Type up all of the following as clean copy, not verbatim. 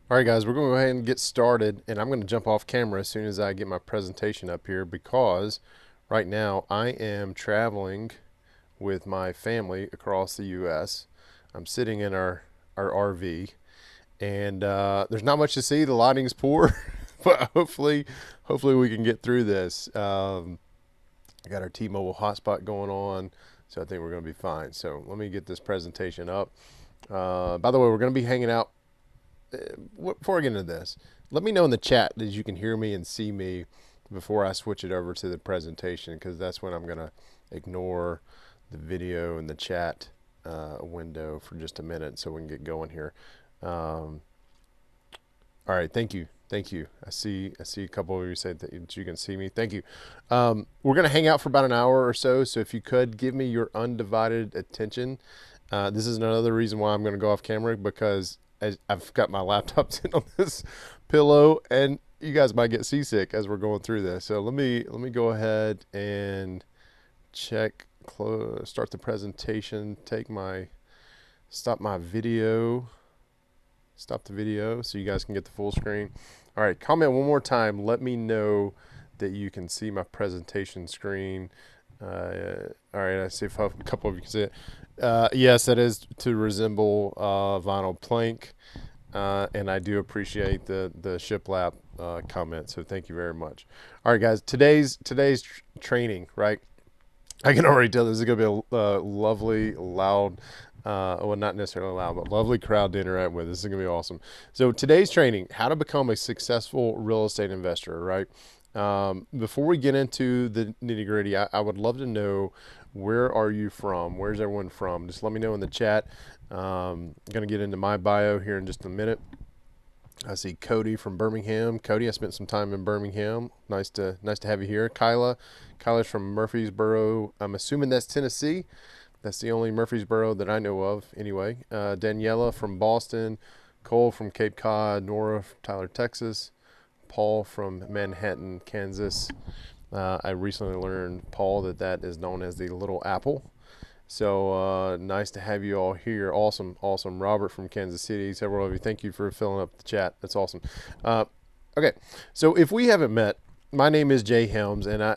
All right, guys, we're going to go ahead and get started, and I'm going to jump off camera as soon as I get my presentation up here because right now I am traveling with my family across the U.S. I'm sitting in our RV, and there's not much to see. The lighting's poor, but hopefully we can get through this. I got our T-Mobile hotspot going on, so I think we're going to be fine. So let me get this presentation up. By the way, we're going to be hanging out before I get into this, let me know in the chat that you can hear me and see me before I switch it over to the presentation, because that's when I'm going to ignore the video and the chat window for just a minute so we can get going here. All right, thank you. Thank you. I see a couple of you said that you can see me. Thank you. We're going to hang out for about an hour or so, so if you could give me your undivided attention. This is another reason why I'm going to go off camera, because I've got my laptop sitting on this pillow, and you guys might get seasick as we're going through this. So let me go ahead and start the presentation, stop the video so you guys can get the full screen. All right, comment one more time. Let me know that you can see my presentation screen. All right, I see if a couple of you can see it. Yes, that is to resemble vinyl plank, and I do appreciate the shiplap comment. So thank you very much. All right, guys. Today's training, right? I can already tell this is going to be a lovely, loud, well, not necessarily loud, but lovely crowd to interact with. This is going to be awesome. So today's training, how to become a successful real estate investor, right? Before we get into the nitty gritty, I would love to know, where are you from? Where's everyone from? Just let me know in the chat. I'm going to get into my bio here in just a minute. I see Cody from Birmingham. Cody, I spent some time in Birmingham. Nice to have you here. Kyla's from Murfreesboro. I'm assuming that's Tennessee. That's the only Murfreesboro that I know of anyway. Daniela from Boston. Cole from Cape Cod. Nora from Tyler, Texas. Paul from Manhattan, Kansas. I recently learned, Paul, that is known as the Little Apple. So nice to have you all here. Awesome. Robert from Kansas City. Several of you, thank you for filling up the chat. That's awesome. Okay, so if we haven't met, my name is Jay Helms, and I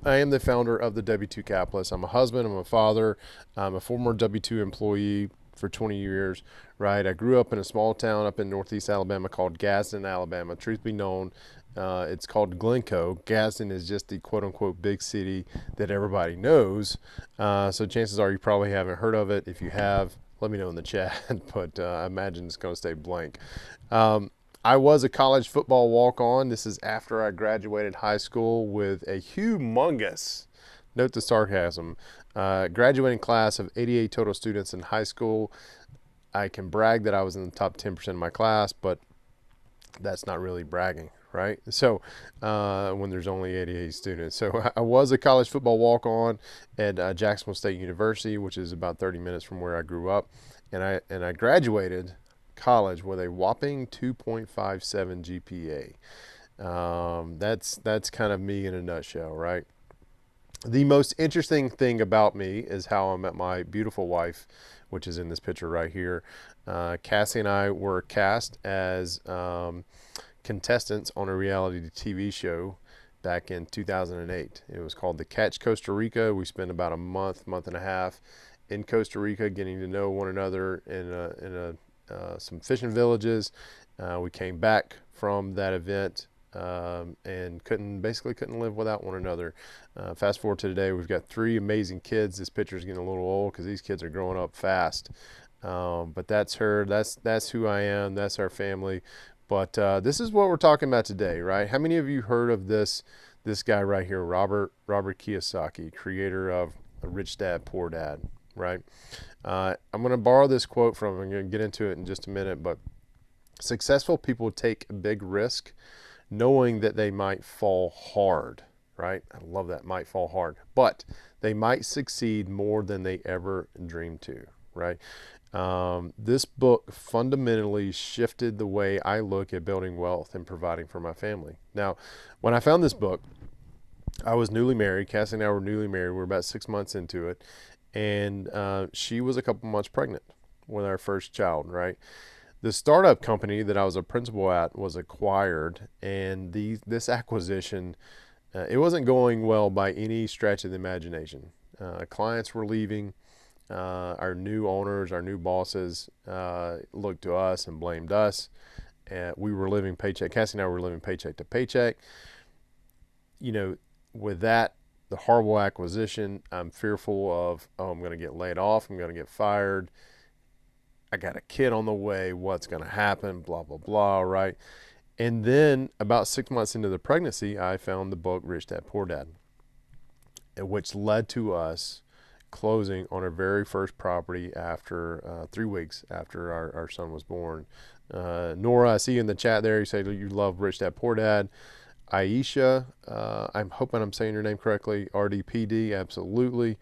am the founder of the W2 Capitalist. I'm a husband. I'm a father. I'm a former W2 employee for 20 years, right? I grew up in a small town up in northeast Alabama called Gadsden, Alabama. Truth be known, it's called Glencoe. Gadsden is just the quote-unquote big city that everybody knows. So chances are you probably haven't heard of it. If you have, let me know in the chat, but I imagine it's going to stay blank. I was a college football walk-on. This is after I graduated high school with a humongous, note the sarcasm, graduating class of 88 total students in high school. I can brag that I was in the top 10% of my class, but that's not really bragging, right? So when there's only 88 students. So I was a college football walk-on at Jacksonville State University, which is about 30 minutes from where I grew up. And I graduated college with a whopping 2.57 GPA. That's kind of me in a nutshell, right? The most interesting thing about me is how I met my beautiful wife, which is in this picture right here. Cassie and I were cast as contestants on a reality TV show back in 2008. It was called The Catch Costa Rica. We spent about a month and a half in Costa Rica getting to know one another in some fishing villages. We came back from that event and basically couldn't live without one another. Fast forward to today, we've got 3 amazing kids. This picture is getting a little old because these kids are growing up fast. But that's her. That's who I am. That's our family. But this is what we're talking about today, right? How many of you heard of this guy right here, Robert Kiyosaki, creator of Rich Dad Poor Dad, right? I'm going to borrow this quote from him. I'm going to get into it in just a minute, but successful people take a big risk knowing that they might fall hard, right? I love that, might fall hard, but they might succeed more than they ever dreamed to, right? This book fundamentally shifted the way I look at building wealth and providing for my family. Now, when I found this book, I was newly married. Cassie and I were newly married. We were about 6 months into it. And she was a couple months pregnant with our first child, right? The startup company that I was a principal at was acquired, and this acquisition, it wasn't going well by any stretch of the imagination. Clients were leaving. Our new owners, our new bosses, looked to us and blamed us. We were living paycheck. Cassie and I were living paycheck to paycheck. With that, the horrible acquisition, I'm fearful of, oh, I'm going to get laid off. I'm going to get fired. I got a kid on the way. What's going to happen? Blah, blah, blah, right? And then about 6 months into the pregnancy, I found the book Rich Dad Poor Dad, which led to us closing on our very first property after 3 weeks after our son was born. Nora, I see you in the chat there. You say you love Rich Dad Poor Dad. Aisha, I'm hoping I'm saying your name correctly. RDPD, absolutely.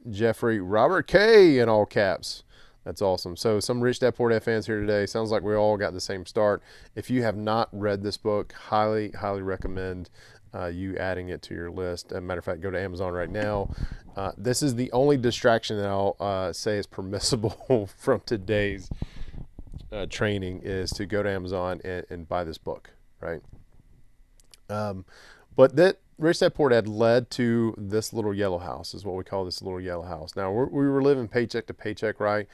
Jeffrey, Robert K in all caps. That's awesome. So some Rich Dad Poor Dad fans here today. Sounds like we all got the same start. If you have not read this book, highly, highly recommend you adding it to your list. As a matter of fact, go to Amazon right now. This is the only distraction that I'll say is permissible from today's training is to go to Amazon and buy this book, right? But that Rich Dad Poor Dad led to this little yellow house, is what we call this little yellow house. Now, we were living paycheck to paycheck, right?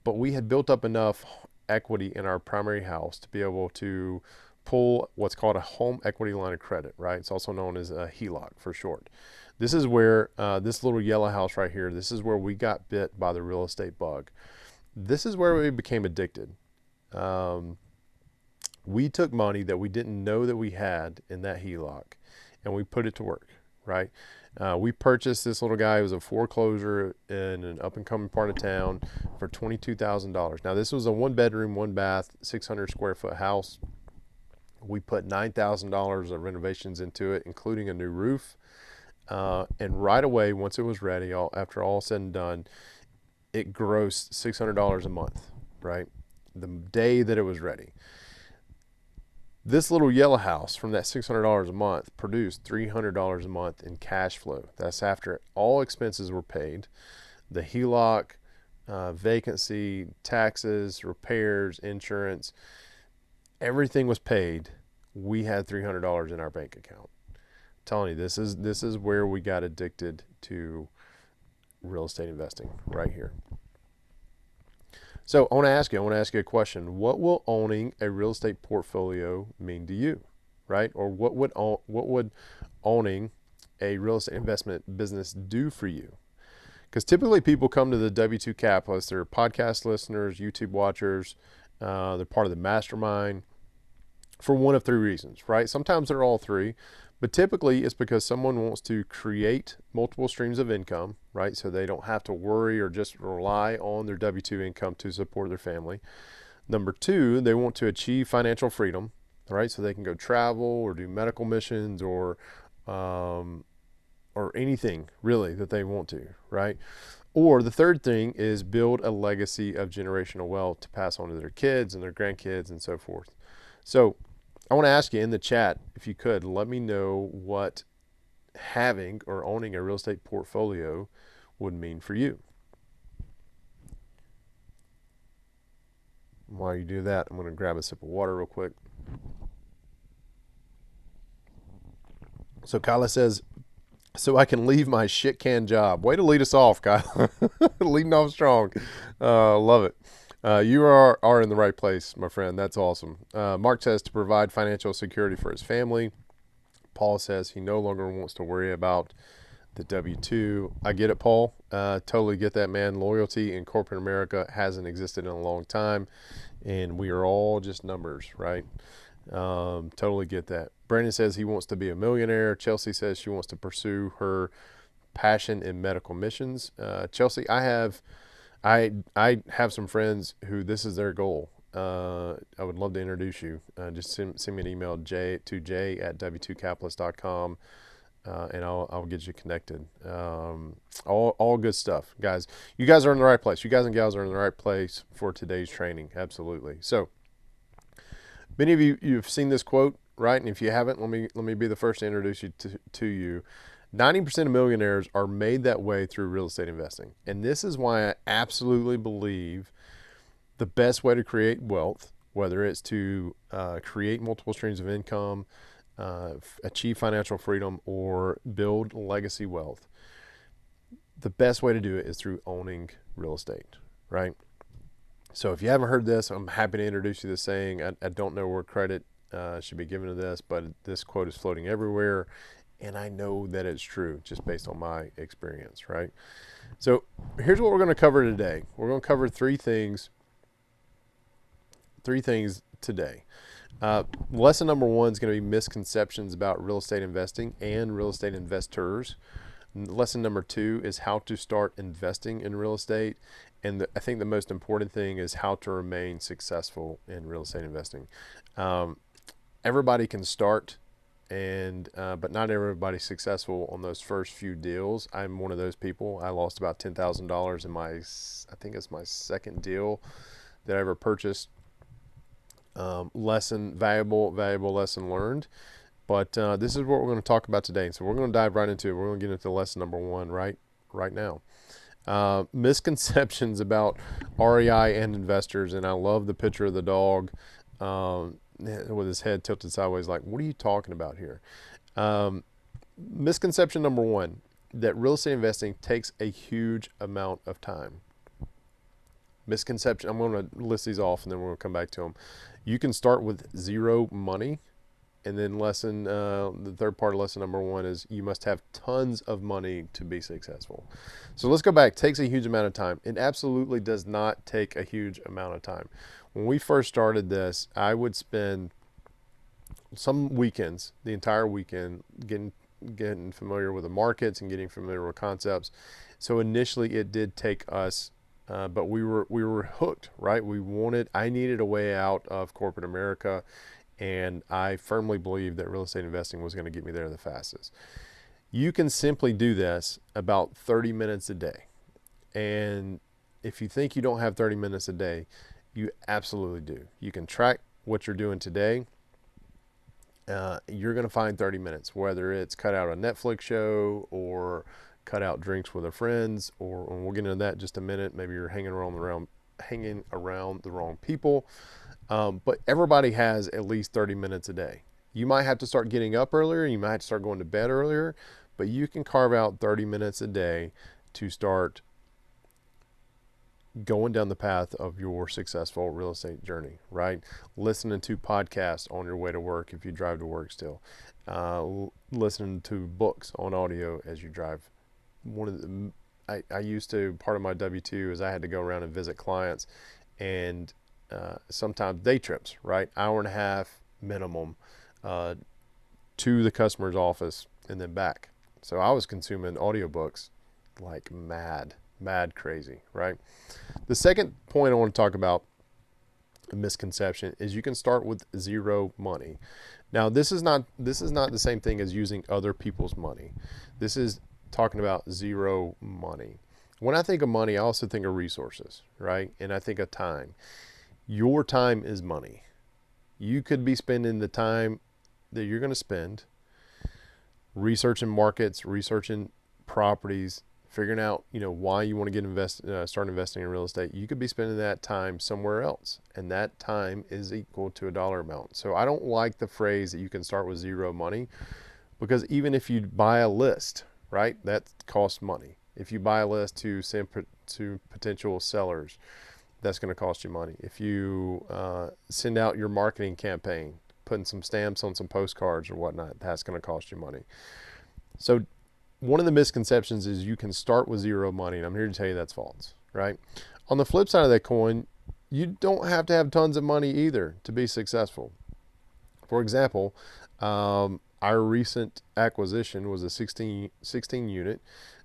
But we had built up enough equity in our primary house to be able to pull what's called a home equity line of credit, right? It's also known as a HELOC for short. This is where this little yellow house right here, this is where we got bit by the real estate bug. This is where we became addicted. We took money that we didn't know that we had in that HELOC and we put it to work, right? We purchased this little guy. It was a foreclosure in an up and coming part of town for $22,000. Now this was a 1-bedroom, 1-bath, 600 square foot house. We put $9,000 of renovations into it, including a new roof. And right away, once it was ready, after all said and done, it grossed $600 a month, right? The day that it was ready. This little yellow house from that $600 a month produced $300 a month in cash flow. That's after all expenses were paid. The HELOC, vacancy, taxes, repairs, insurance, everything was paid. We had $300 in our bank account. I'm telling you, this is where we got addicted to real estate investing, right here. So I want to ask you a question. What will owning a real estate portfolio mean to you, right? Or what would owning a real estate investment business do for you? Because typically people come to the W2 Capitalists, they're podcast listeners, YouTube watchers, they're part of the mastermind for one of 3 reasons, right? Sometimes they're all 3. But typically it's because someone wants to create multiple streams of income, right? So they don't have to worry or just rely on their W-2 income to support their family. Number 2, they want to achieve financial freedom, right? So they can go travel or do medical missions or anything really that they want to, right? Or the third thing is build a legacy of generational wealth to pass on to their kids and their grandkids and so forth. So I want to ask you in the chat, if you could, let me know what having or owning a real estate portfolio would mean for you. While you do that, I'm going to grab a sip of water real quick. So Kyla says, so I can leave my shit can job. Way to lead us off, Kyla. Leading off strong. Love it. You are in the right place, my friend. That's awesome. Mark says to provide financial security for his family. Paul says he no longer wants to worry about the W-2. I get it, Paul. Totally get that, man. Loyalty in corporate America hasn't existed in a long time, and we are all just numbers, right? Totally get that. Brandon says he wants to be a millionaire. Chelsea says she wants to pursue her passion in medical missions. Chelsea, I have some friends who this is their goal. I would love to introduce you. Just send me an email, j@w2capitalist.com, and I'll get you connected. All good stuff, guys. You guys are in the right place. You guys and gals are in the right place for today's training. Absolutely. So many of you've seen this quote, right? And if you haven't, let me be the first to introduce you to you. 90% of millionaires are made that way through real estate investing. And this is why I absolutely believe The best way to create wealth, whether it's to create multiple streams of income, achieve financial freedom, or build legacy wealth, the best way to do it is through owning real estate, right? So if you haven't heard this, I'm happy to introduce you to this saying. I don't know where credit should be given to this, but this quote is floating everywhere, and I know that it's true just based on my experience, right? So here's what we're going to cover today. We're going to cover three things today. Lesson number one is going to be misconceptions about real estate investing and real estate investors. Lesson number two is how to start investing in real estate. And I think the most important thing is how to remain successful in real estate investing. Everybody can start, but not everybody's successful on those first few deals. I'm one of those people. I lost about $10,000 in I think it's my second deal that I ever purchased. Valuable lesson learned. But this is what we're going to talk about today. So we're going to dive right into it. We're going to get into lesson number one right now. Misconceptions about REI and investors. And I love the picture of the dog with his head tilted sideways, like, what are you talking about here? Misconception number one, that real estate investing takes a huge amount of time. Misconception, I'm going to list these off and then we're going to come back to them. You can start with zero money. And then the third part of lesson number one is you must have tons of money to be successful. So let's go back. Takes a huge amount of time. It absolutely does not take a huge amount of time. When we first started this, I would spend some weekends, the entire weekend, getting familiar with the markets and getting familiar with concepts. So initially it did take us, but we were hooked, right? I needed a way out of corporate America. And I firmly believe that real estate investing was going to get me there the fastest. You can simply do this about 30 minutes a day. And if you think you don't have 30 minutes a day, you absolutely do. You can track what you're doing today. You're going to find 30 minutes, whether it's cut out a Netflix show or cut out drinks with our friends, or and we'll get into that in just a minute. Maybe you're hanging around the wrong people. But everybody has at least 30 minutes a day. You might have to start getting up earlier. You might have to start going to bed earlier, but you can carve out 30 minutes a day to start going down the path of your successful real estate journey, right? Listening to podcasts on your way to work if you drive to work still. Listening to books on audio as you drive. I used to, part of my W-2 is I had to go around and visit clients, and sometimes day trips, right? Hour and a half minimum to the customer's office and then back. So I was consuming audiobooks like mad crazy, right? The second point I want to talk about, a misconception, is you can start with zero money. Now, this is not the same thing as using other people's money. This is talking about zero money. When I think of money, I also think of resources, right? And I think of time. Your time is money. You could be spending the time that you're going to spend researching markets, researching properties, figuring out, why you want to start investing in real estate. You could be spending that time somewhere else, and that time is equal to a dollar amount. So I don't like the phrase that you can start with zero money, because even if you buy a list, right, that costs money. If you buy a list to send to potential sellers, that's going to cost you money. If you send out your marketing campaign, putting some stamps on some postcards or whatnot, that's going to cost you money. So one of the misconceptions is you can start with zero money, and I'm here to tell you that's false, right? On the flip side of that coin, you don't have to have tons of money either to be successful. For example, our recent acquisition was a 16 unit.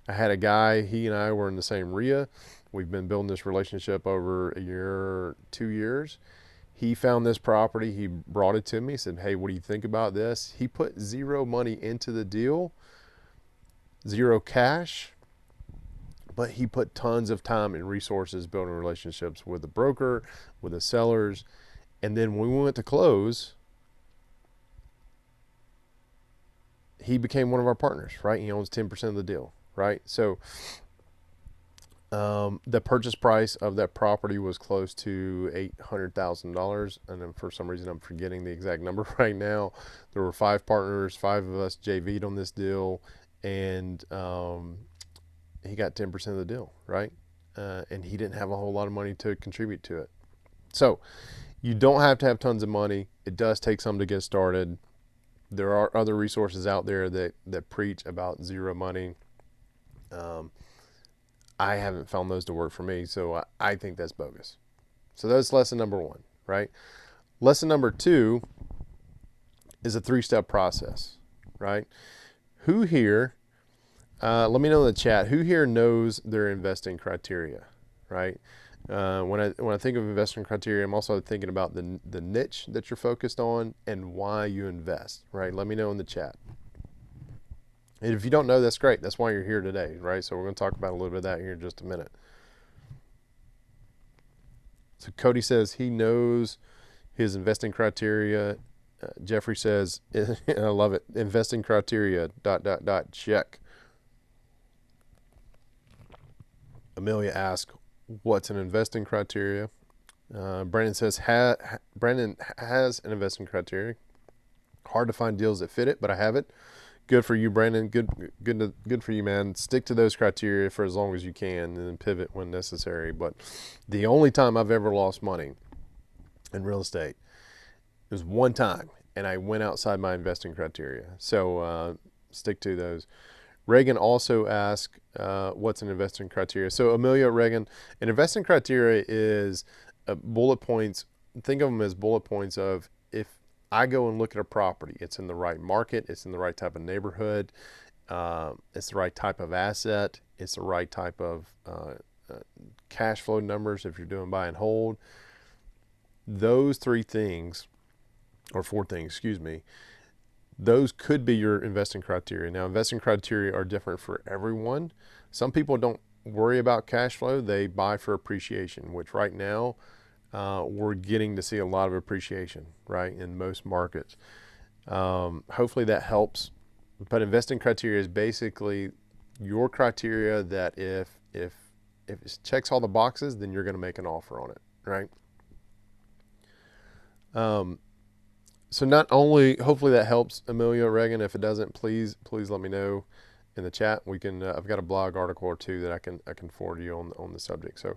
I had a guy, he and I were in the same RIA. We've been building this relationship over a year, 2 years. He found this property. He brought it to me, said, hey, what do you think about this? He put zero money into the deal, zero cash, but he put tons of time and resources building relationships with the broker, with the sellers. And then when we went to close, he became one of our partners, right? He owns 10% of the deal, right? So The purchase price of that property was close to $800,000, and then for some reason I'm forgetting the exact number right now. There were 5 partners, 5 of us JV'd on this deal, and he got 10% of the deal, right? And he didn't have a whole lot of money to contribute to it. So you don't have to have tons of money. It does take some to get started. There are other resources out there that preach about zero money. I haven't found those to work for me, so I think that's bogus. So that's lesson number 1, right? Lesson number 2 is a 3-step process, right? Who here, let me know in the chat, who here knows their investing criteria, right? When I think of investing criteria, I'm also thinking about the niche that you're focused on and why you invest, right? Let me know in the chat. And if you don't know, that's great. That's why you're here today, right? So we're going to talk about a little bit of that here in just a minute. So Cody says he knows his investing criteria. Jeffrey says, I love it, investing criteria, ... check. Amelia asks, what's an investing criteria? Brandon says, Brandon has an investing criteria. Hard to find deals that fit it, but I have it. Good for you, Brandon. Good for you, man. Stick to those criteria for as long as you can, and then pivot when necessary. But the only time I've ever lost money in real estate was one time, and I went outside my investing criteria. So stick to those. Reagan also asked, what's an investing criteria? So Amelia, Reagan, an investing criteria is bullet points. Think of them as bullet points of, if I go and look at a property, it's in the right market, it's in the right type of neighborhood, it's the right type of asset, it's the right type of cash flow numbers if you're doing buy and hold. Those 3 things, or 4 things, excuse me, those could be your investing criteria. Now, investing criteria are different for everyone. Some people don't worry about cash flow. They buy for appreciation, which right now we're getting to see a lot of appreciation, right, in most markets. Hopefully that helps. But investing criteria is basically your criteria that if it checks all the boxes, then you're going to make an offer on it, right? So not only, hopefully that helps, Amelia, Reagan. If it doesn't, please let me know in the chat. We can. I've got a blog article or 2 that I can forward you on the subject. So,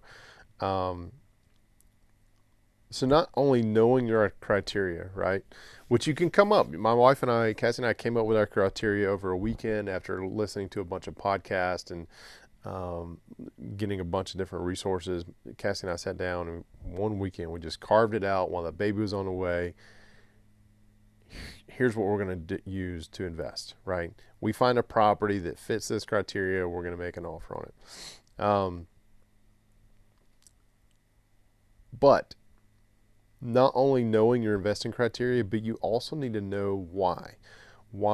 so not only knowing your criteria, right, which you can come up. My wife and I, Cassie and I, came up with our criteria over a weekend after listening to a bunch of podcasts and getting a bunch of different resources. Cassie and I sat down, and one weekend we just carved it out while the baby was on the way. Here's what we're going to use to invest, right? We find a property that fits this criteria, we're going to make an offer on it. But not only knowing your investing criteria, but you also need to know why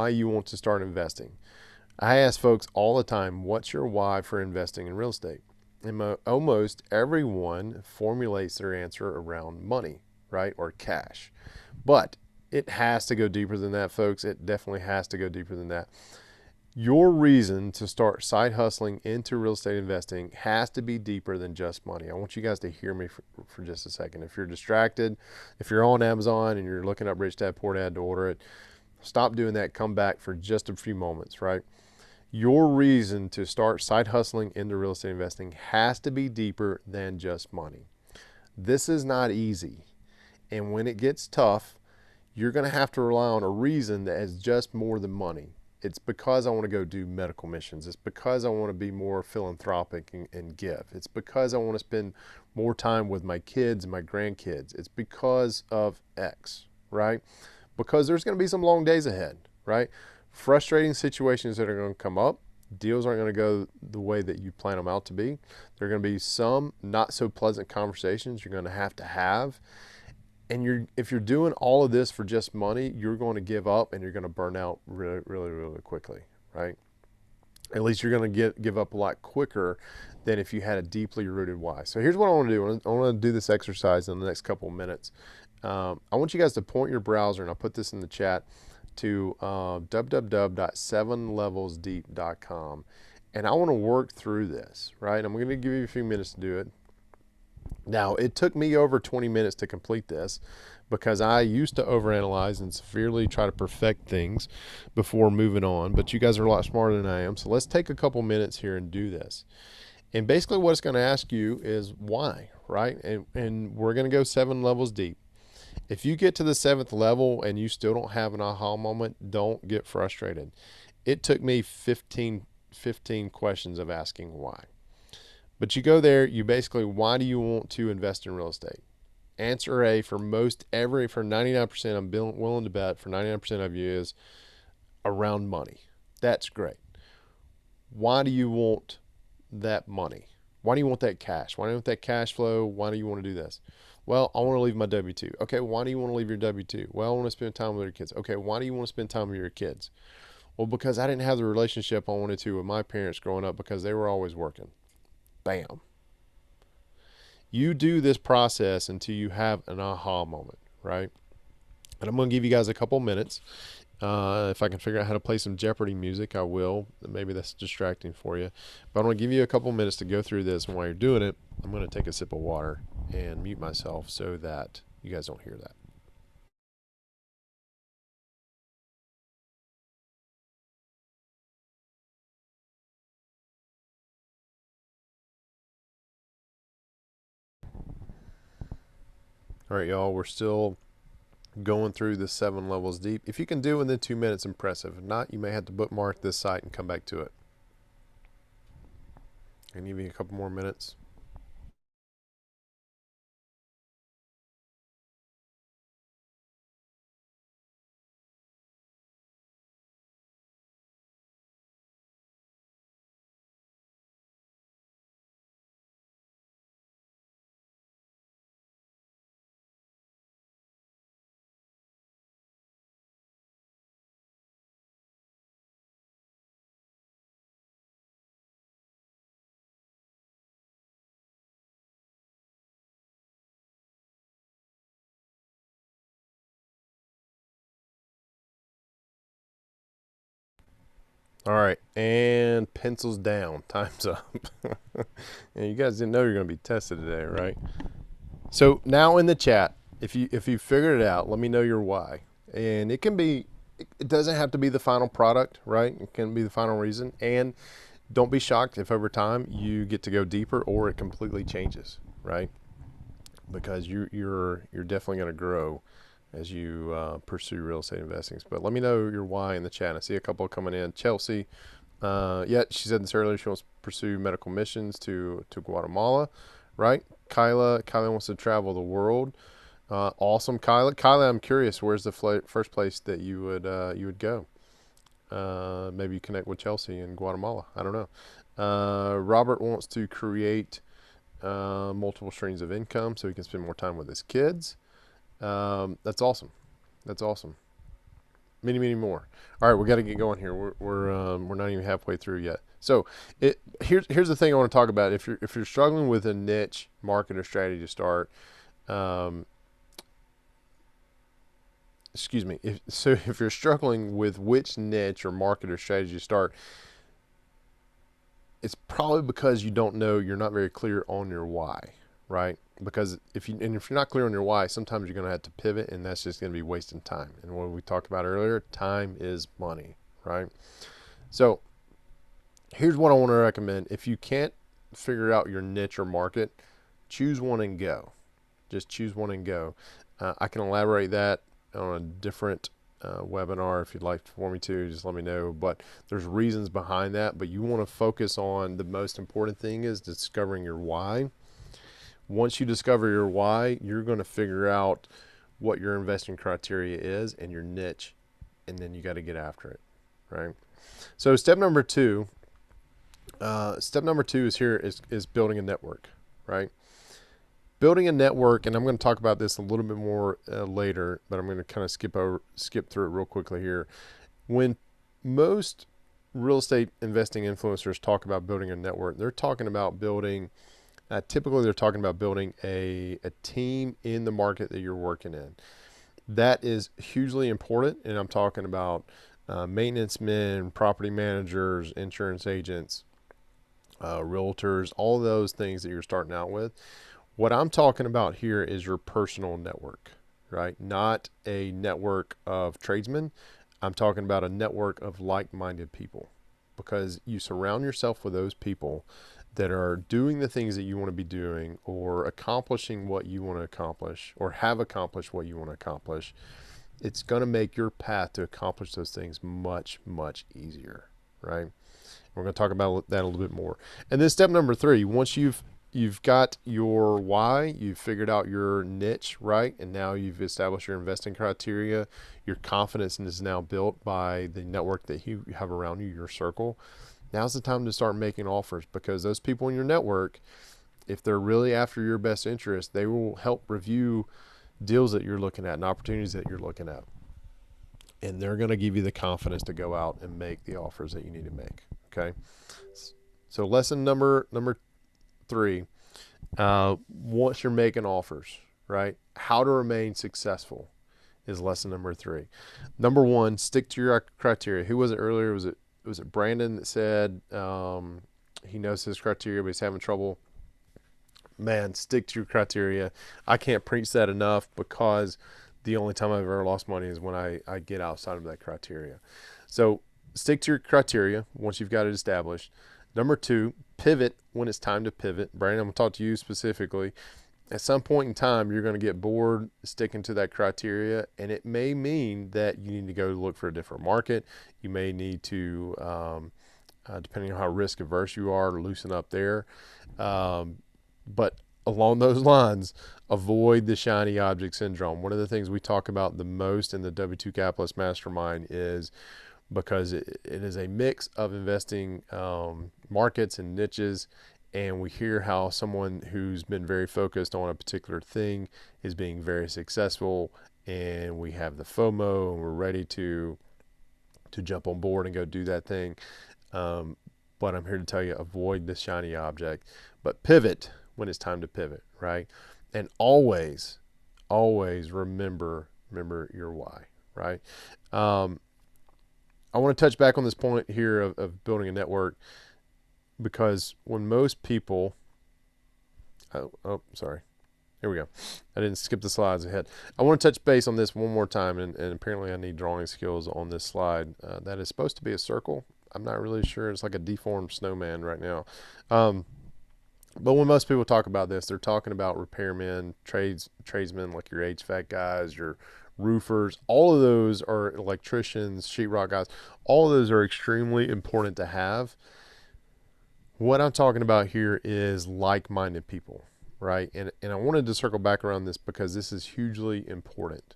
you want to start investing. I ask folks all the time, what's your why for investing in real estate? And almost everyone formulates their answer around money, right, or cash. But it has to go deeper than that, folks. It definitely has to go deeper than that. Your reason to start side hustling into real estate investing has to be deeper than just money. I want you guys to hear me for just a second. If you're distracted, if you're on Amazon and you're looking up Rich Dad Poor Dad to order it, stop doing that. Come back for just a few moments, right? Your reason to start side hustling into real estate investing has to be deeper than just money. This is not easy. And when it gets tough, you're going to have to rely on a reason that is just more than money. It's because I want to go do medical missions. It's because I want to be more philanthropic and give. It's because I want to spend more time with my kids and my grandkids. It's because of X, right? Because there's going to be some long days ahead, right? Frustrating situations that are going to come up. Deals aren't going to go the way that you plan them out to be. There are going to be some not so pleasant conversations you're going to have. And if you're doing all of this for just money, you're going to give up and you're going to burn out really, really, really quickly, right? At least you're going to give up a lot quicker than if you had a deeply rooted why. So here's what I want to do. I want to do this exercise in the next couple of minutes. I want you guys to point your browser, and I'll put this in the chat, to www.7levelsdeep.com. And I want to work through this, right? I'm going to give you a few minutes to do it. Now, it took me over 20 minutes to complete this because I used to overanalyze and severely try to perfect things before moving on. But you guys are a lot smarter than I am. So let's take a couple minutes here and do this. And basically what it's going to ask you is why, right? And we're going to go 7 levels deep. If you get to the 7th level and you still don't have an aha moment, don't get frustrated. It took me 15 questions of asking why. But you go there, you basically, why do you want to invest in real estate? Answer A for 99%, I'm willing to bet for 99% of you is around money. That's great. Why do you want that money? Why do you want that cash? Why do you want that cash flow? Why do you want to do this? Well, I want to leave my W-2. Okay, why do you want to leave your W-2? Well, I want to spend time with your kids. Okay, why do you want to spend time with your kids? Well, because I didn't have the relationship I wanted to with my parents growing up because they were always working. Bam. You do this process until you have an aha moment, right? And I'm going to give you guys a couple minutes. If I can figure out how to play some Jeopardy music, I will. Maybe that's distracting for you. But I'm going to give you a couple minutes to go through this. And while you're doing it, I'm going to take a sip of water and mute myself so that you guys don't hear that. All right, y'all, we're still going through the 7 levels deep. If you can do it within 2 minutes, impressive. If not, you may have to bookmark this site and come back to it. I'll give you a couple more minutes. All right, and pencils down. Time's up. And you guys didn't know you're going to be tested today, right? So now in the chat, if you figured it out, let me know your why. And it can be, it doesn't have to be the final product, right? It can be the final reason. And don't be shocked if over time you get to go deeper or it completely changes, right? Because you're definitely going to grow as you pursue real estate investing. But let me know your why in the chat. I see a couple coming in. Chelsea, yeah, she said this earlier. She wants to pursue medical missions to Guatemala, right? Kyla wants to travel the world. Awesome, Kyla. Kyla, I'm curious, where's the first place that you would go? Maybe you connect with Chelsea in Guatemala. I don't know. Robert wants to create multiple streams of income so he can spend more time with his kids. That's awesome. That's awesome. Many more. All right, we got to get going here. We're not even halfway through yet. So here's the thing I want to talk about. If you're struggling with a niche market or strategy to start, excuse me. If you're struggling with which niche or market or strategy to start, it's probably because you don't know. You're not very clear on your why, right? Because if you're not clear on your why, sometimes you're going to have to pivot, and that's just going to be wasting time. And what we talked about earlier, time is money, right? So here's what I want to recommend. If you can't figure out your niche or market, choose one and go. Just choose one and go. I can elaborate that on a different webinar if you'd like for me to. Just let me know. But there's reasons behind that. But you want to focus on the most important thing is discovering your why. Once you discover your why, you're going to figure out what your investing criteria is and your niche, and then you got to get after it, right? So step number two is building a network, right? Building a network, and I'm going to talk about this a little bit more later, but I'm going to kind of skip through it real quickly here. When most real estate investing influencers talk about building a network, they're talking about building typically they're talking about building a team in the market that you're working in. That is hugely important, and I'm talking about maintenance men, property managers, insurance agents, realtors, all those things that you're starting out with. What I'm talking about here is your personal network, right? Not a network of tradesmen. I'm talking about a network of like-minded people, because you surround yourself with those people that are doing the things that you want to be doing, or accomplishing what you want to accomplish, or have accomplished what you want to accomplish. It's going to make your path to accomplish those things much, much easier, right? We're going to talk about that a little bit more. And then step number 3, once you've got your why, you've figured out your niche, right? And now you've established your investing criteria. Your confidence is now built by the network that you have around you, your circle. Now's the time to start making offers, because those people in your network, if they're really after your best interest, they will help review deals that you're looking at and opportunities that you're looking at. And they're going to give you the confidence to go out and make the offers that you need to make. Okay. So lesson number 3, once you're making offers, right? How to remain successful is lesson number 3. Number 1, stick to your criteria. Who was it earlier? Was it Brandon that said he knows his criteria, but he's having trouble? Man, stick to your criteria. I can't preach that enough, because the only time I've ever lost money is when I get outside of that criteria. So stick to your criteria once you've got it established. Number 2, pivot when it's time to pivot. Brandon, I'm going to talk to you specifically. At some point in time, you're going to get bored sticking to that criteria, and it may mean that you need to go look for a different market. You may need to, depending on how risk averse you are, loosen up there. But along those lines, avoid the shiny object syndrome. One of the things we talk about the most in the W2 Capitalist Mastermind is, because it is a mix of investing markets and niches, and we hear how someone who's been very focused on a particular thing is being very successful, and we have the FOMO and we're ready to jump on board and go do that thing. But I'm here to tell you, avoid the shiny object, but pivot when it's time to pivot, right? And always remember your why, right? I want to touch back on this point here of building a network, because when most people, sorry, here we go. I didn't skip the slides ahead. I want to touch base on this one more time, and apparently I need drawing skills on this slide. That is supposed to be a circle. I'm not really sure. It's like a deformed snowman right now. But when most people talk about this, they're talking about repairmen, tradesmen, like your HVAC guys, your roofers. All of those are electricians, sheetrock guys. All of those are extremely important to have. What I'm talking about here is like-minded people, right? And I wanted to circle back around this, because this is hugely important.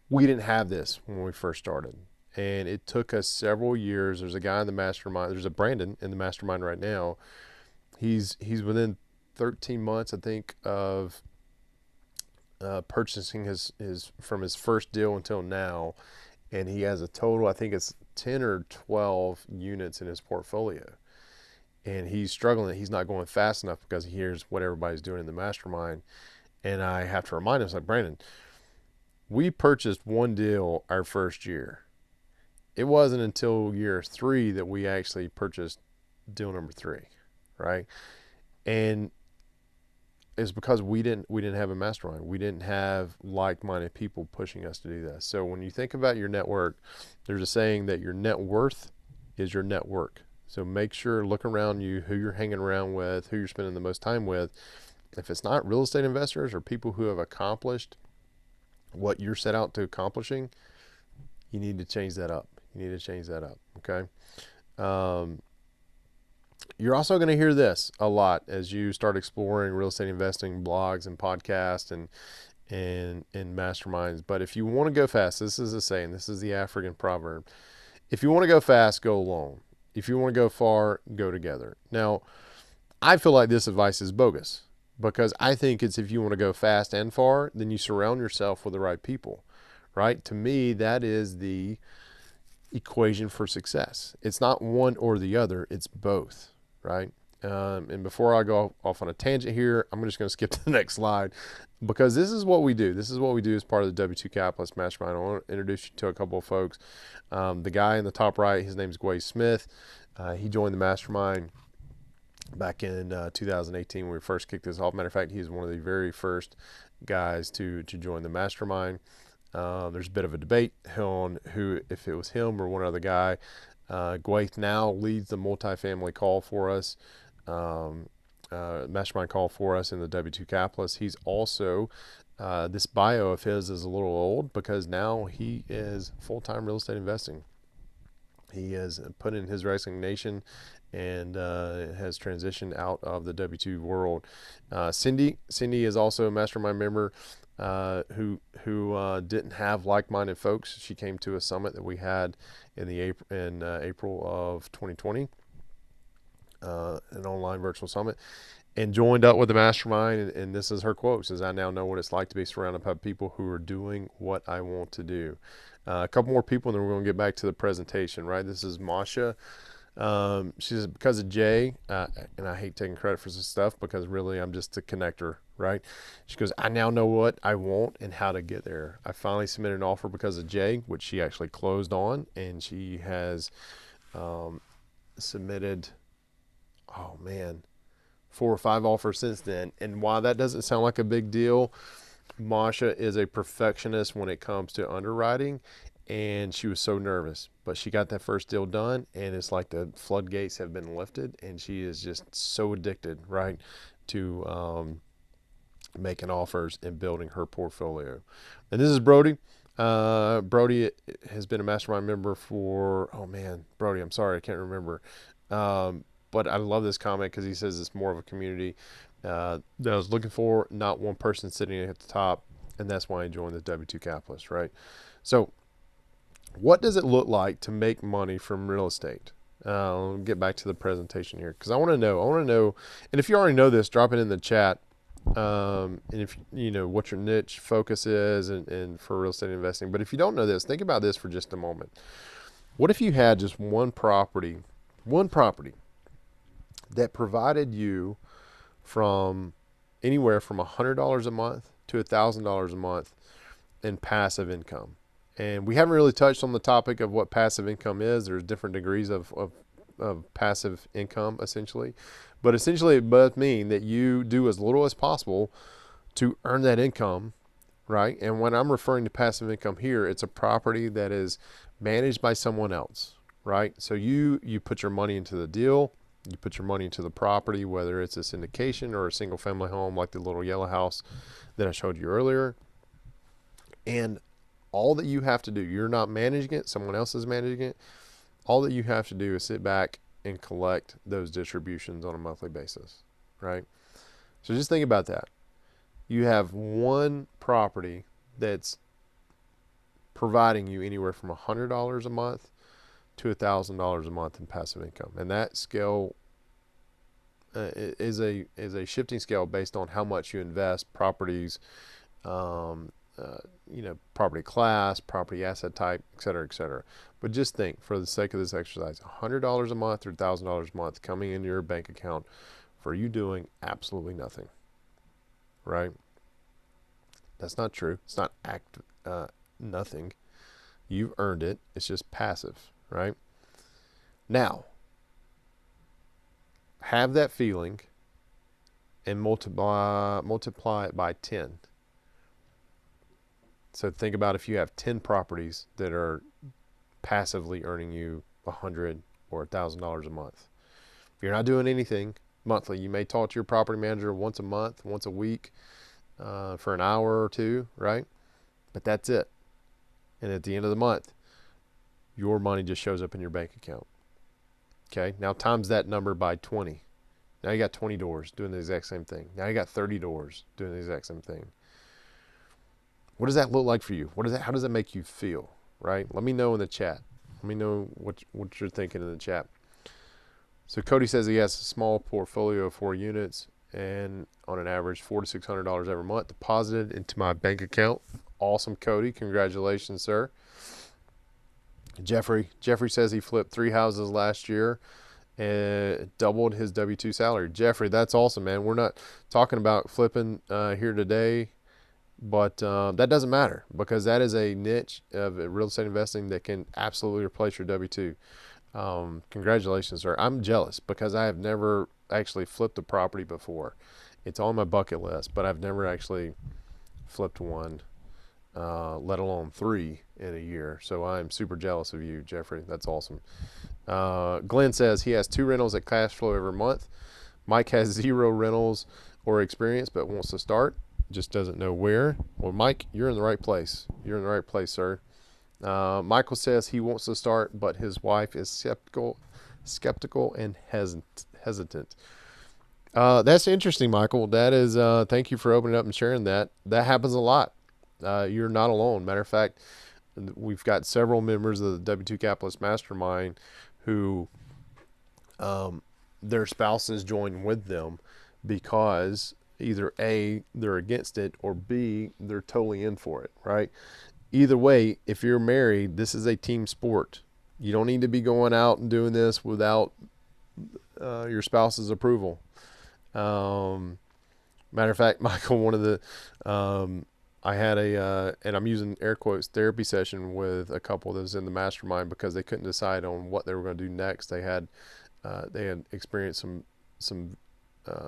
We didn't have this when we first started, and it took us several years. There's a guy in the mastermind. There's a Brandon in the mastermind right now. He's within 13 months, I think, of purchasing his from his first deal until now, and he has a total, I think it's 10 or 12 units in his portfolio. And he's struggling. He's not going fast enough, because he hears what everybody's doing in the mastermind. And I have to remind him, like, Brandon, we purchased one deal our first year. It wasn't until year 3 that we actually purchased deal number 3, right? And it's because we didn't have a mastermind. We didn't have like-minded people pushing us to do this. So when you think about your network, there's a saying that your net worth is your network. So make sure, look around you, who you're hanging around with, who you're spending the most time with. If it's not real estate investors or people who have accomplished what you're set out to accomplishing, you need to change that up. Okay? You're also going to hear this a lot as you start exploring real estate investing blogs and podcasts and masterminds. But if you want to go fast, this is a saying, this is the African proverb. If you want to go fast, go alone. If you want to go far, go together. Now, I feel like this advice is bogus, because I think it's, if you want to go fast and far, then you surround yourself with the right people, right? To me, that is the equation for success. It's not one or the other, it's both, right? And before I go off on a tangent here, I'm just going to skip to the next slide, because this is what we do. This is what we do as part of the W2 Capitalist Mastermind. I want to introduce you to a couple of folks. The guy in the top right, his name is Gway Smith. He joined the mastermind back in 2018 when we first kicked this off. Matter of fact, he was one of the very first guys to join the mastermind. There's a bit of a debate on who, if it was him or one other guy. Gwaith now leads the multifamily call for us, mastermind call for us in the W2 Capitalist. He's also, this bio of his is a little old because now he is full-time real estate investing. He has put in his resignation and has transitioned out of the W2 world. Cindy is also a mastermind member who didn't have like-minded folks. She came to a summit that we had in April of 2020, an online virtual summit, and joined up with the mastermind. And this is her quote: "Says I now know what it's like to be surrounded by people who are doing what I want to do." A couple more people, and then we're going to get back to the presentation. Right? This is Masha. She says, because of Jay, and I hate taking credit for this stuff because really I'm just a connector, right? She goes, I now know what I want and how to get there. I finally submitted an offer because of Jay, which she actually closed on, and she has submitted, oh man, 4 or 5 offers since then. And while that doesn't sound like a big deal, Masha is a perfectionist when it comes to underwriting, and she was so nervous, but she got that first deal done, and it's like the floodgates have been lifted, and she is just so addicted, right, to making offers and building her portfolio. And this is Brody. Brody has been a mastermind member for, oh man, Brody, I'm sorry, I can't remember. But I love this comment because he says it's more of a community that I was looking for, not one person sitting at the top. And that's why I joined the W2 Capitalist, right? So what does it look like to make money from real estate? I'll get back to the presentation here because I want to know, and if you already know this, drop it in the chat. And if you know what your niche focus is and for real estate investing. But if you don't know this, think about this for just a moment. What if you had just one property that provided you from anywhere from $100 a month to $1,000 a month in passive income? And we haven't really touched on the topic of what passive income is. There's different degrees of passive income, essentially. But essentially, it does mean that you do as little as possible to earn that income, right? And when I'm referring to passive income here, it's a property that is managed by someone else, right? So you put your money into the deal, you put your money into the property, whether it's a syndication or a single family home like the little yellow house that I showed you earlier. And all that you have to do, you're not managing it, someone else is managing it. All that you have to do is sit back and collect those distributions on a monthly basis, right? So just think about that. You have one property that's providing you anywhere from $100 a month to $1,000 a month in passive income. And that scale is a shifting scale based on how much you invest, properties, property class, property asset type, et cetera, et cetera. But just think, for the sake of this exercise, $100 a month or $1,000 a month coming into your bank account for you doing absolutely nothing, right? That's not true. It's not nothing. You've earned it. It's just passive, right? Now, have that feeling and multiply it by 10. So think about if you have 10 properties that are passively earning you $100 or $1,000 a month. If you're not doing anything monthly, you may talk to your property manager once a month, once a week, for an hour or two, right? But that's it. And at the end of the month, your money just shows up in your bank account. Okay, now times that number by 20. Now you got 20 doors doing the exact same thing. Now you got 30 doors doing the exact same thing. What does that look like for you? How does that make you feel, right? Let me know in the chat. Let me know what you're thinking in the chat. So Cody says he has a small portfolio of 4 units and on an average $400 to $600 every month deposited into my bank account. Awesome, Cody. Congratulations, sir. Jeffrey says he flipped 3 houses last year and doubled his W-2 salary. Jeffrey, that's awesome, man. We're not talking about flipping here today, but that doesn't matter because that is a niche of real estate investing that can absolutely replace your W-2. Congratulations, sir. I'm jealous because I have never actually flipped a property before. It's on my bucket list, but I've never actually flipped one, let alone 3 in a year. So I'm super jealous of you, Jeffrey. That's awesome. Glenn says he has 2 rentals at cash flow every month. Mike has 0 rentals or experience, but wants to start, just doesn't know where. Well, Mike, you're in the right place. You're in the right place, sir. Michael says he wants to start, but his wife is skeptical and hesitant. That's interesting, Michael. That is, thank you for opening up and sharing that. That happens a lot. You're not alone. Matter of fact, we've got several members of the W2 Capitalist Mastermind who their spouses join with them because either A, they're against it, or B, they're totally in for it, right? Either way, if you're married, this is a team sport. You don't need to be going out and doing this without your spouse's approval. Matter of fact, Michael, one of the, I had and I'm using air quotes, therapy session with a couple that was in the mastermind because they couldn't decide on what they were going to do next. They had experienced some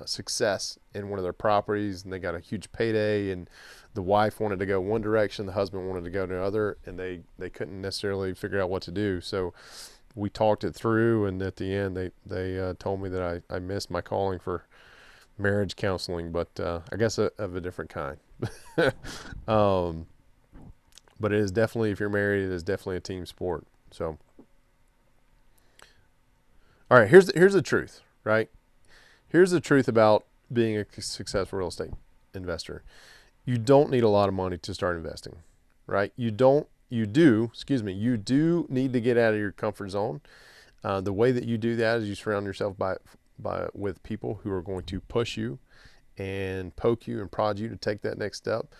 success in one of their properties, and they got a huge payday, and the wife wanted to go one direction, the husband wanted to go the other, and they couldn't necessarily figure out what to do. So we talked it through, and at the end they told me that I missed my calling for marriage counseling, but I guess of a different kind. But it is definitely, if you're married, it is definitely a team sport. So all right, here's the truth, right? Here's the truth about being a successful real estate investor. You don't need a lot of money to start investing, right? You do need to get out of your comfort zone. The way that you do that is you surround yourself with people who are going to push you and poke you and prod you to take that next step.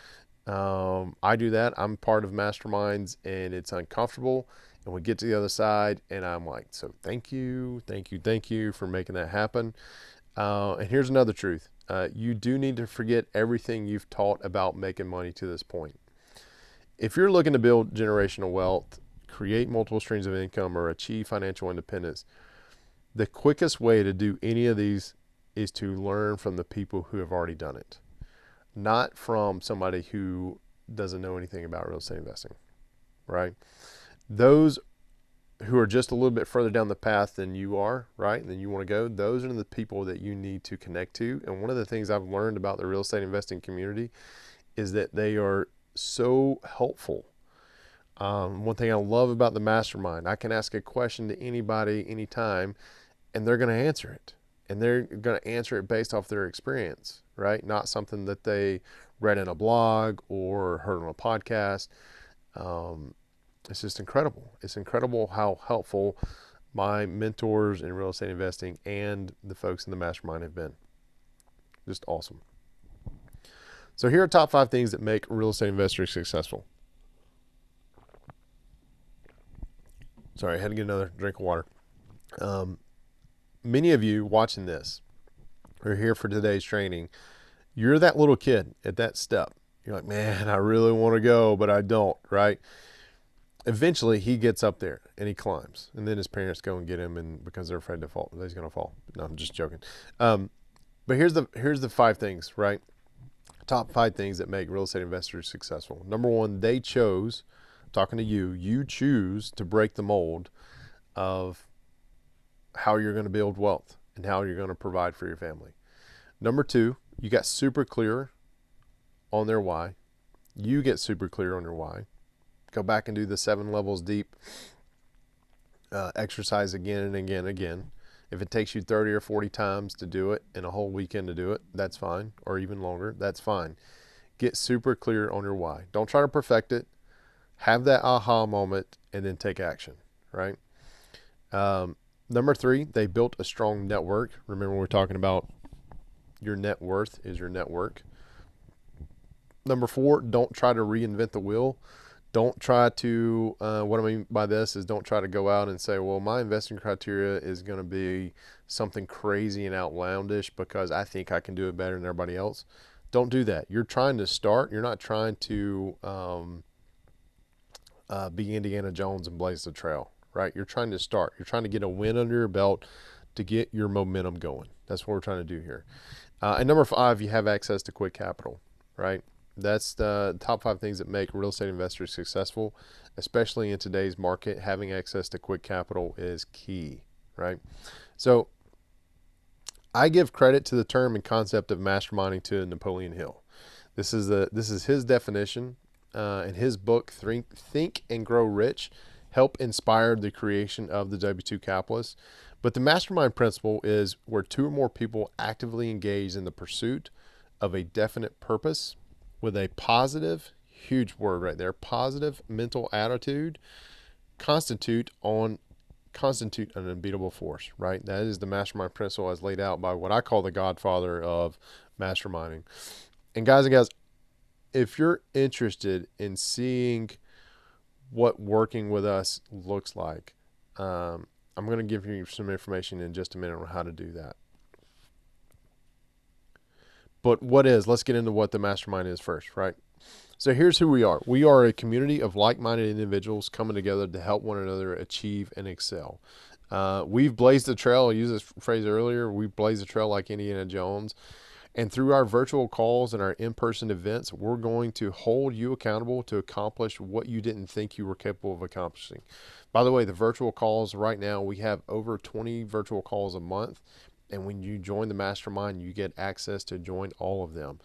I do that. I'm part of masterminds, and it's uncomfortable. And we get to the other side, and I'm like, so thank you for making that happen. And here's another truth. You do need to forget everything you've taught about making money to this point. If you're looking to build generational wealth, create multiple streams of income, or achieve financial independence, the quickest way to do any of these is to learn from the people who have already done it, not from somebody who doesn't know anything about real estate investing, right? Those who are just a little bit further down the path than you are, right, and then you want to go, those are the people that you need to connect to. And one of the things I've learned about the real estate investing community is that they are so helpful. One thing I love about the mastermind, I can ask a question to anybody anytime, and they're going to answer it. And they're going to answer it based off their experience, right? Not something that they read in a blog or heard on a podcast. It's just incredible. It's incredible how helpful my mentors in real estate investing and the folks in the mastermind have been. Just awesome. So here are top 5 things that make real estate investors successful. Sorry, I had to get another drink of water. Many of you watching this are here for today's training. You're that little kid at that step. You're like, man, I really want to go, but I don't, right? Eventually he gets up there and he climbs, and then his parents go and get him, and because they're afraid to fall, he's going to fall. No, I'm just joking. But here's the 5 things, right? Top 5 things that make real estate investors successful. Number 1, they chose, talking to you choose to break the mold of how you're going to build wealth and how you're going to provide for your family. Number 2, you got super clear on their why. You get super clear on your why. Go back and do the 7 levels deep exercise again and again and again. If it takes you 30 or 40 times to do it and a whole weekend to do it, that's fine, or even longer, that's fine. Get super clear on your why. Don't try to perfect it. Have that aha moment and then take action, right? Number 3, they built a strong network. Remember, we're talking about your net worth is your network. Number 4, don't try to reinvent the wheel. Don't try to, what I mean by this is don't try to go out and say, well, my investing criteria is going to be something crazy and outlandish because I think I can do it better than everybody else. Don't do that. You're trying to start. You're not trying to be Indiana Jones and blaze the trail, right? You're trying to start. You're trying to get a win under your belt to get your momentum going. That's what we're trying to do here. And number 5, you have access to quick capital, right? That's the top 5 things that make real estate investors successful, especially in today's market. Having access to quick capital is key, right? So I give credit to the term and concept of masterminding to Napoleon Hill. This is his definition, in his book, Think and Grow Rich, help inspire the creation of the W2 Capitalist. But the mastermind principle is where 2 or more people actively engage in the pursuit of a definite purpose with a positive, huge word right there, positive mental attitude, constitute an unbeatable force, right? That is the mastermind principle as laid out by what I call the godfather of masterminding. And guys, if you're interested in seeing what working with us looks like, I'm going to give you some information in just a minute on how to do that. But let's get into what the mastermind is first, right? So here's who we are. We are a community of like-minded individuals coming together to help one another achieve and excel. We've blazed the trail. I used this phrase earlier. We've blazed the trail like Indiana Jones. And through our virtual calls and our in-person events, we're going to hold you accountable to accomplish what you didn't think you were capable of accomplishing. By the way, the virtual calls right now, we have over 20 virtual calls a month. And when you join the mastermind, you get access to join all of them.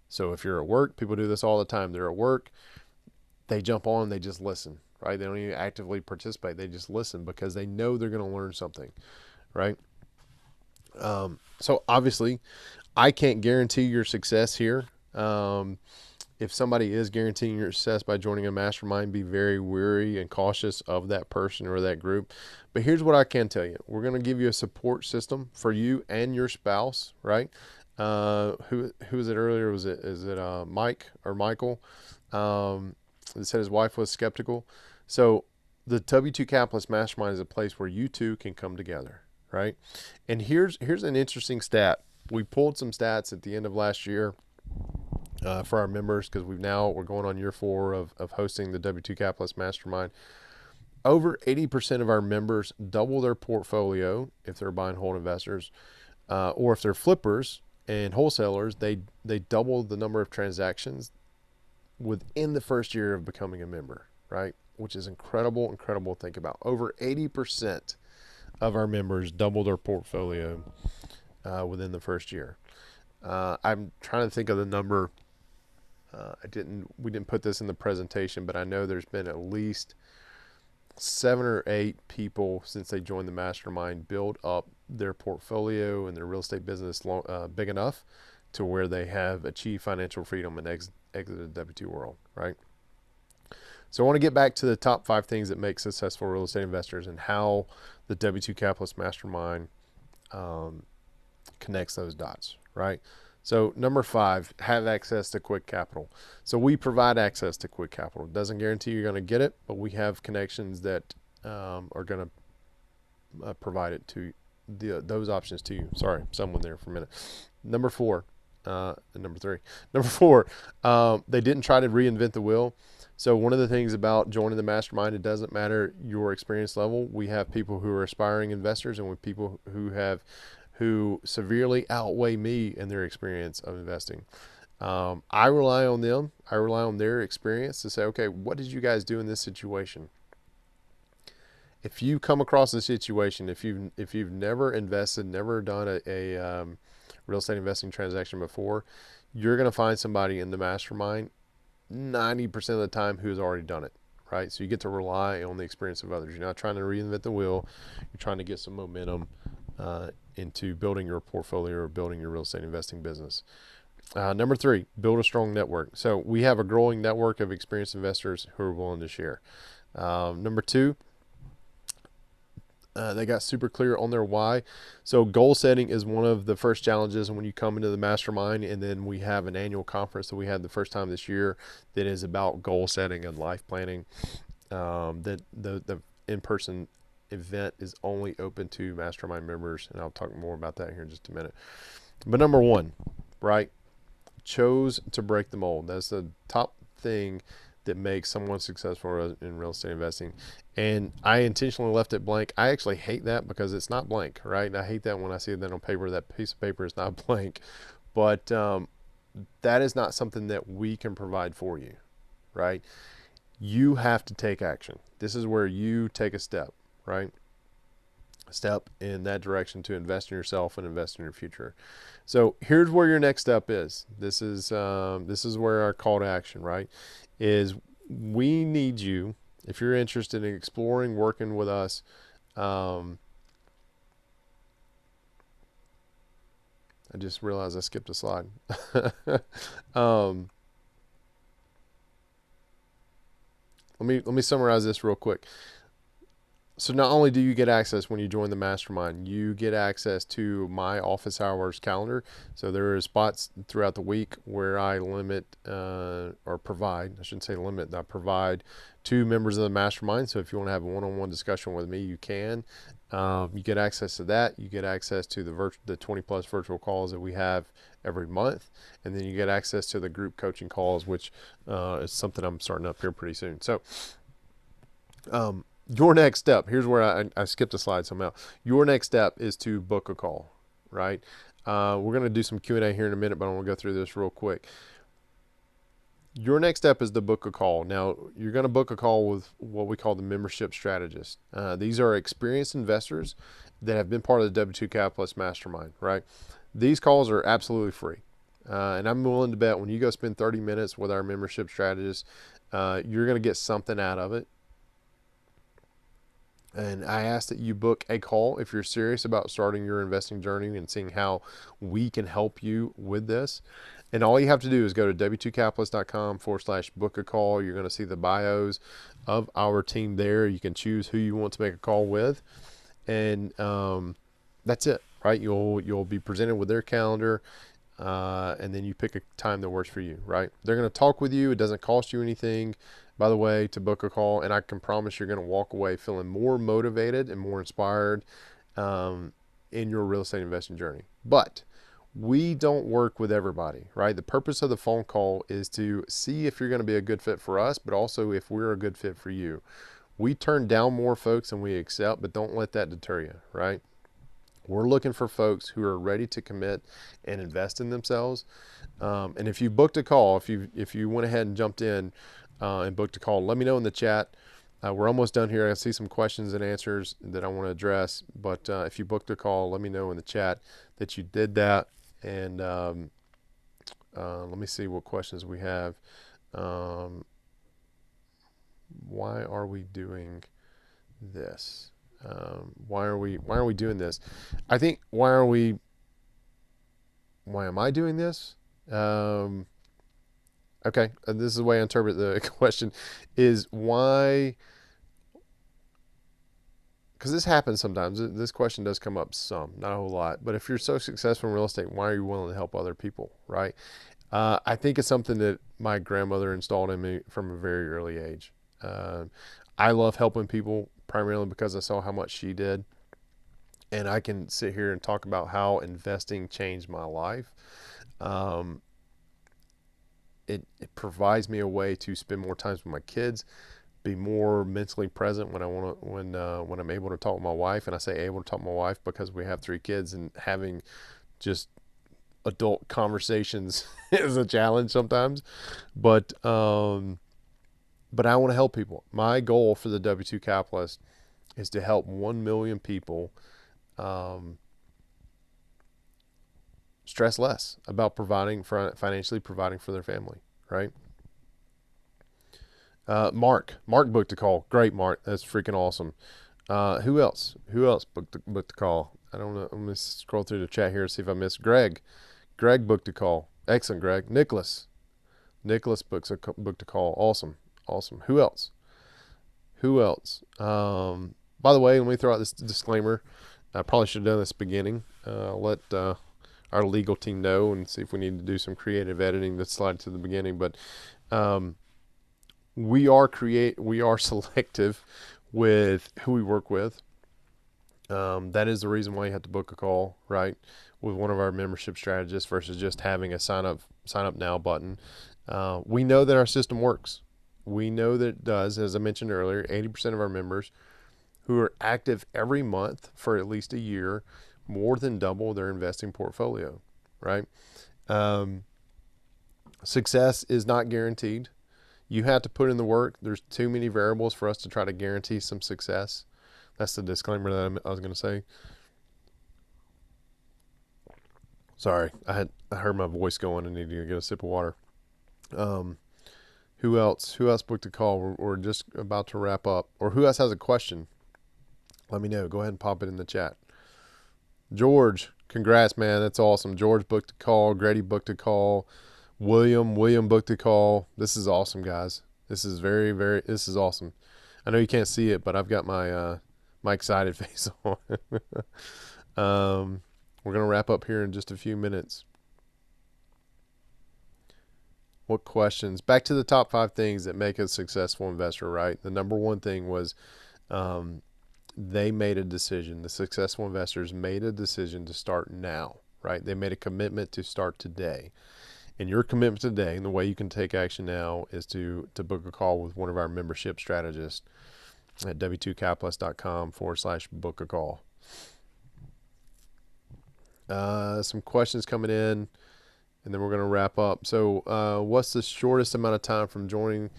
So if you're at work, people do this all the time. They're at work, they jump on, they just listen, right? They don't even actively participate. They just listen because they know they're going to learn something, right? So obviously, I can't guarantee your success here. If somebody is guaranteeing your success by joining a mastermind, be very wary and cautious of that person or that group. But here's what I can tell you. We're going to give you a support system for you and your spouse, right? Who was it earlier? Is it Mike or Michael? That said his wife was skeptical. So the W2 Capitalist Mastermind is a place where you two can come together, right? And here's an interesting stat. We pulled some stats at the end of last year for our members, because we're going on year 4 of hosting the W2 Capitalist Mastermind. Over 80% of our members double their portfolio if they're buy and hold investors, or if they're flippers and wholesalers, they double the number of transactions within the first year of becoming a member, right? Which is incredible to think about. Over 80% of our members double their portfolio within the first year. I'm trying to think of the number. We didn't put this in the presentation, but I know there's been at least 7 or 8 people since they joined the mastermind build up their portfolio and their real estate business big enough to where they have achieved financial freedom and exited the W2 world, right? So I want to get back to the top 5 things that make successful real estate investors and how the W2 Capitalist Mastermind connects those dots, right? So number 5, have access to quick capital. So we provide access to quick capital. It doesn't guarantee you're going to get it, but we have connections that are going to provide it to those options to you. Sorry, someone there for a minute. Number 4, number 3. Number 4, they didn't try to reinvent the wheel. So one of the things about joining the mastermind, it doesn't matter your experience level. We have people who are aspiring investors, and with people who severely outweigh me in their experience of investing. I rely on them. I rely on their experience to say, okay, what did you guys do in this situation? If you come across a situation, if you've never invested, never done a real estate investing transaction before, you're going to find somebody in the mastermind 90% of the time who's already done it, right? So you get to rely on the experience of others. You're not trying to reinvent the wheel. You're trying to get some momentum into building your portfolio or building your real estate investing business. Number 3, build a strong network. So we have a growing network of experienced investors who are willing to share. Number 2, they got super clear on their why. So goal setting is one of the first challenges when you come into the mastermind, and then we have an annual conference that we had the first time this year that is about goal setting and life planning. That the in-person event is only open to mastermind members, and I'll talk more about that here in just a minute. But number 1, right, chose to break the mold. That's the top thing that makes someone successful in real estate investing. And I intentionally left it blank. I actually hate that because it's not blank, right? And I hate that when I see that on paper, that piece of paper is not blank. But that is not something that we can provide for you, right? You have to take action. This is where you take a step, right? A step in that direction to invest in yourself and invest in your future. So here's where your next step is. This is where our call to action, right? Is we need you, if you're interested in exploring working with us. I just realized I skipped a slide. Let me summarize this real quick. So not only do you get access when you join the mastermind, you get access to my office hours calendar. So there are spots throughout the week where I limit or provide, I shouldn't say limit, I provide 2 members of the mastermind. So if you want to have a one-on-one discussion with me, you can. You get access to that. You get access to the 20 plus virtual calls that we have every month. And then you get access to the group coaching calls, which is something I'm starting up here pretty soon. So, your next step, here's where I skipped a slide somehow. Your next step is to book a call, right? We're going to do some Q&A here in a minute, but I want to go through this real quick. Your next step is to book a call. Now, you're going to book a call with what we call the membership strategist. These are experienced investors that have been part of the W2 Capitalist Mastermind, right? These calls are absolutely free. And I'm willing to bet when you go spend 30 minutes with our membership strategist, you're going to get something out of it. And I ask that you book a call if you're serious about starting your investing journey and seeing how we can help you with this. And all you have to do is go to w2capitalist.com/book a call. You're going to see the bios of our team there. You can choose who you want to make a call with. And that's it, right? You'll be presented with their calendar. And then you pick a time that works for you, right? They're going to talk with you. It doesn't cost you anything, by the way, to book a call. And I can promise you're going to walk away feeling more motivated and more inspired in your real estate investing journey. But we don't work with everybody, right? The purpose of the phone call is to see if you're going to be a good fit for us, but also if we're a good fit for you. We turn down more folks than we accept, but don't let that deter you, right? We're looking for folks who are ready to commit and invest in themselves. And if you booked a call, if you went ahead and jumped in and booked a call, let me know in the chat. We're almost done here. I see some questions and answers that I want to address. But if you booked a call, let me know in the chat that you did that. And let me see what questions we have. Why are we doing this? Why are we doing this? I think why am I doing this? Okay, this is the way I interpret the question is why, because this happens sometimes. This question does come up some, not a whole lot, but if you're so successful in real estate, why are you willing to help other people, right? I think it's something that my grandmother installed in me from a very early age. I love helping people primarily because I saw how much she did. And I can sit here and talk about how investing changed my life. It provides me a way to spend more time with my kids, be more mentally present when I'm able to talk with my wife. And I say able to talk with my wife because we have 3 kids, and having just adult conversations is a challenge sometimes. But I want to help people. My goal for the W2 Capitalist is to help 1 million people stress less about financially providing for their family, right? Mark booked a call. Great, Mark. That's freaking awesome. Who else booked the call? I don't know. I'm going to scroll through the chat here and see if I missed Greg. Greg booked a call. Excellent, Greg. Nicholas booked a call. Awesome. Who else? By the way, let me throw out this disclaimer. I probably should have done this at the beginning. Let our legal team know and see if we need to do some creative editing to slide to the beginning. But we are selective with who we work with. That is the reason why you have to book a call, right, with one of our membership strategists versus just having a sign up now button. We know that our system works. We know that it does. As I mentioned earlier, 80% of our members who are active every month for at least a year more than double their investing portfolio, right? Success is not guaranteed. You have to put in the work. There's too many variables for us to try to guarantee some success. That's the disclaimer that I was going to say. Sorry, I heard my voice going and needed to get a sip of water. Who else? Who else booked a call? We're just about to wrap up. Or who else has a question? Let me know. Go ahead and pop it in the chat. George, congrats, man. That's awesome. George booked a call. Grady booked a call. William booked a call. This is awesome, guys. This is this is awesome. I know you can't see it, but I've got my my excited face on. We're going to wrap up here in just a few minutes. What questions? Back to the top 5 things that make a successful investor, right? The number one thing was they made a decision. The successful investors made a decision to start now, right? They made a commitment to start today. And your commitment today, and the way you can take action now, is to book a call with one of our membership strategists at w2capitalist.com/book a call. Some questions coming in, and then we're going to wrap up. So what's the shortest amount of time from joining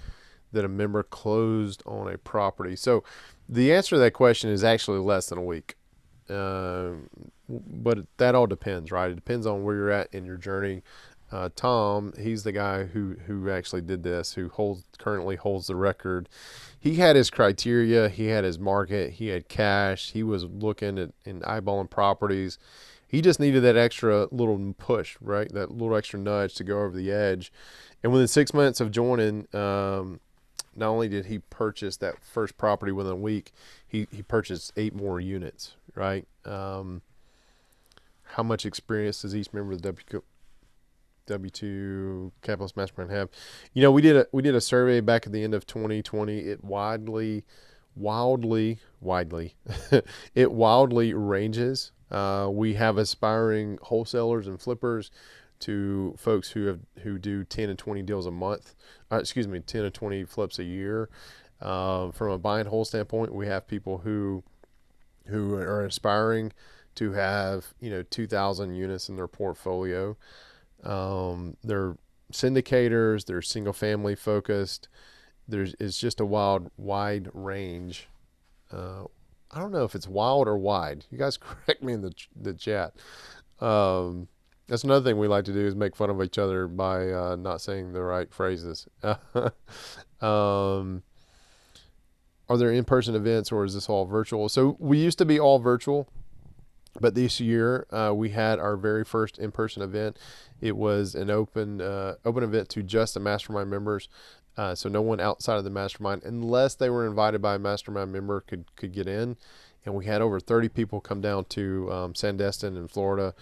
that a member closed on a property? So the answer to that question is actually less than a week. But that all depends, right? It depends on where you're at in your journey. Tom, he's the guy who actually did this, who currently holds the record. He had his criteria, he had his market, he had cash, he was looking at and eyeballing properties. He just needed that extra little push, right? That little extra nudge to go over the edge. And within 6 months of joining, not only did he purchase that first property within a week, he purchased 8 more units, right? How much experience does each member of the W2 Capitalist Mastermind have? You know, we did a survey back at the end of 2020. It wildly it wildly ranges. We have aspiring wholesalers and flippers to folks who do 10 and 20 deals a month. 10 to 20 flips a year. From a buy and hold standpoint, we have people who are aspiring to have 2,000 units in their portfolio. They're syndicators, they're single family focused. It's just a wide range. I don't know if it's wild or wide. You guys correct me in the chat. That's another thing we like to do, is make fun of each other by not saying the right phrases. Are there in-person events, or is this all virtual? So we used to be all virtual, but this year we had our very first in-person event. It was an open event to just the mastermind members. So no one outside of the mastermind, unless they were invited by a mastermind member, could get in. And we had over 30 people come down to Sandestin in Florida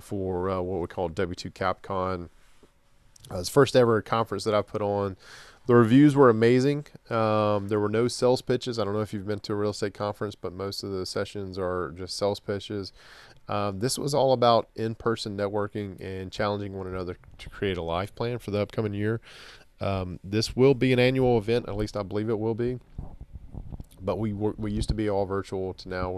for what we call W2 CapCon. It was the first ever conference that I put on. The reviews were amazing. There were no sales pitches. I don't know if you've been to a real estate conference, but most of the sessions are just sales pitches. This was all about in-person networking and challenging one another to create a life plan for the upcoming year. This will be an annual event, at least I believe it will be. But we used to be all virtual to now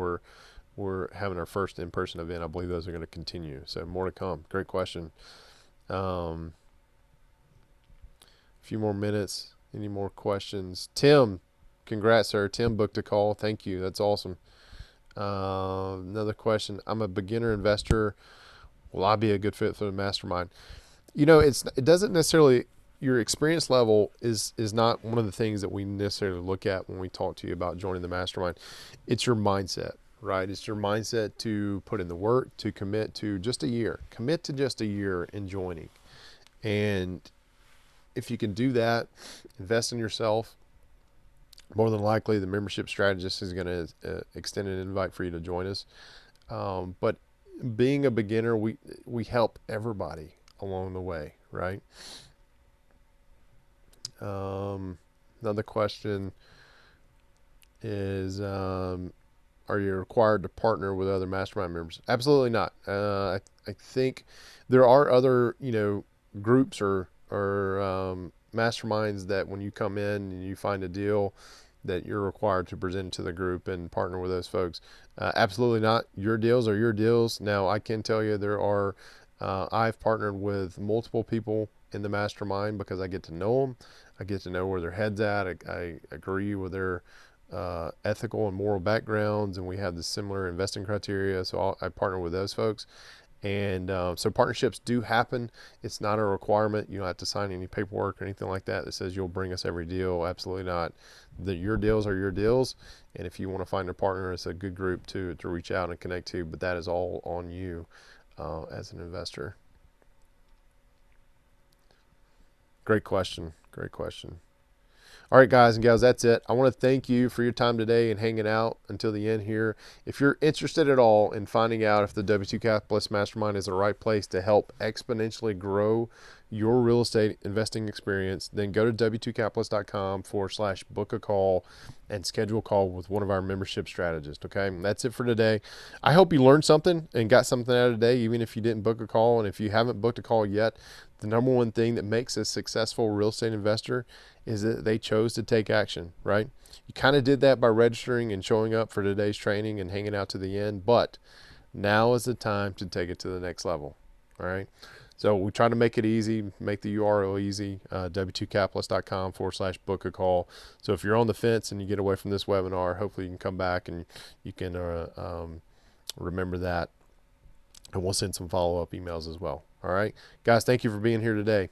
we're having our first in-person event. I believe those are going to continue. So more to come. Great question. A few more minutes. Any more questions? Tim, congrats, sir. Tim booked a call. Thank you. That's awesome. Another question. I'm a beginner investor. Will I be a good fit for the mastermind? It doesn't necessarily, your experience level is not one of the things that we necessarily look at when we talk to you about joining the mastermind. It's your mindset, right? It's your mindset to put in the work, to commit to just a year. Commit to just a year in joining. And if you can do that, invest in yourself, more than likely the membership strategist is going to extend an invite for you to join us. But being a beginner, we help everybody along the way, right? Another question is, are you required to partner with other mastermind members? Absolutely not. I think there are other, groups or masterminds that when you come in and you find a deal that you're required to present to the group and partner with those folks. Absolutely not. Your deals are your deals. Now, I can tell you there are, I've partnered with multiple people in the mastermind because I get to know them. I get to know where their head's at. I agree with their ethical and moral backgrounds, and we have the similar investing criteria. So I partner with those folks. And so partnerships do happen. It's not a requirement. You don't have to sign any paperwork or anything like that says you'll bring us every deal. Absolutely not. Your deals are your deals. And if you want to find a partner, it's a good group to reach out and connect to. But that is all on you as an investor. Great question. Great question. All right, guys and gals, that's it. I want to thank you for your time today and hanging out until the end here. If you're interested at all in finding out if the W2 Capitalist Mastermind is the right place to help exponentially grow your real estate investing experience, then go to w2capitalist.com/book a call and schedule a call with one of our membership strategists. Okay, and that's it for today. I hope you learned something and got something out of today, even if you didn't book a call. And if you haven't booked a call yet, the number one thing that makes a successful real estate investor is that they chose to take action, right? You kind of did that by registering and showing up for today's training and hanging out to the end, but now is the time to take it to the next level, all right? So we try to make it easy, make the URL easy, w2capitalist.com/book a call. So if you're on the fence and you get away from this webinar, hopefully you can come back and you can remember that. And we'll send some follow-up emails as well. All right, guys, thank you for being here today.